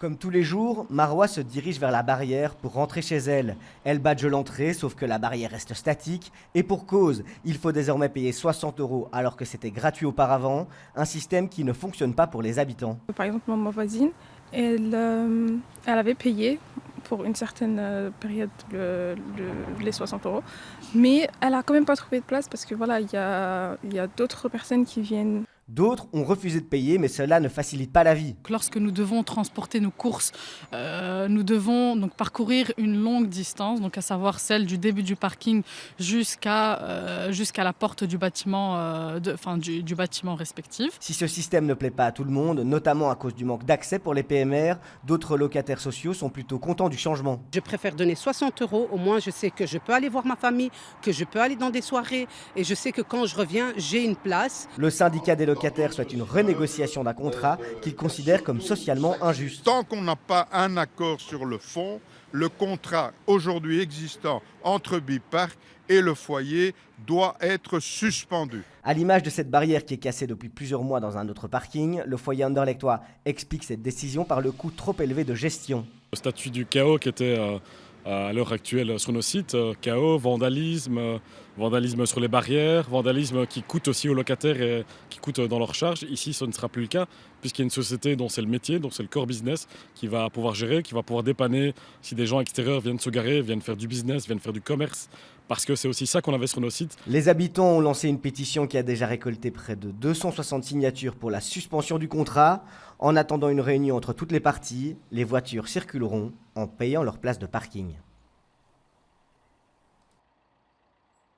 Comme tous les jours, Marwa se dirige vers la barrière pour rentrer chez elle. Elle badge l'entrée, sauf que la barrière reste statique. Et pour cause, il faut désormais payer 60 € alors que c'était gratuit auparavant. Un système qui ne fonctionne pas pour les habitants. Par exemple, ma voisine, elle avait payé pour une certaine période les 60 €, mais elle n'a quand même pas trouvé de place parce que voilà, il y a d'autres personnes qui viennent. D'autres ont refusé de payer, mais cela ne facilite pas la vie. Lorsque nous devons transporter nos courses, nous devons donc parcourir une longue distance, donc à savoir celle du début du parking jusqu'à la porte du bâtiment, du bâtiment respectif. Si ce système ne plaît pas à tout le monde, notamment à cause du manque d'accès pour les PMR, d'autres locataires sociaux sont plutôt contents du changement. Je préfère donner 60 €, au moins je sais que je peux aller voir ma famille, que je peux aller dans des soirées et je sais que quand je reviens, j'ai une place. Le syndicat des locataires souhaite une renégociation d'un contrat qu'il considère comme socialement injuste. Tant qu'on n'a pas un accord sur le fond, le contrat aujourd'hui existant entre Biparc et le foyer doit être suspendu. À l'image de cette barrière qui est cassée depuis plusieurs mois dans un autre parking, le foyer anderlechtois explique cette décision par le coût trop élevé de gestion. Le statut du chaos qui était à l'heure actuelle sur nos sites, chaos, vandalisme sur les barrières, vandalisme qui coûte aussi aux locataires et qui coûte dans leur charge. Ici, ce ne sera plus le cas puisqu'il y a une société dont c'est le métier, dont c'est le core business qui va pouvoir gérer, qui va pouvoir dépanner si des gens extérieurs viennent se garer, viennent faire du business, viennent faire du commerce. Parce que c'est aussi ça qu'on avait sur nos sites. Les habitants ont lancé une pétition qui a déjà récolté près de 260 signatures pour la suspension du contrat. En attendant une réunion entre toutes les parties, les voitures circuleront en payant leur place de parking.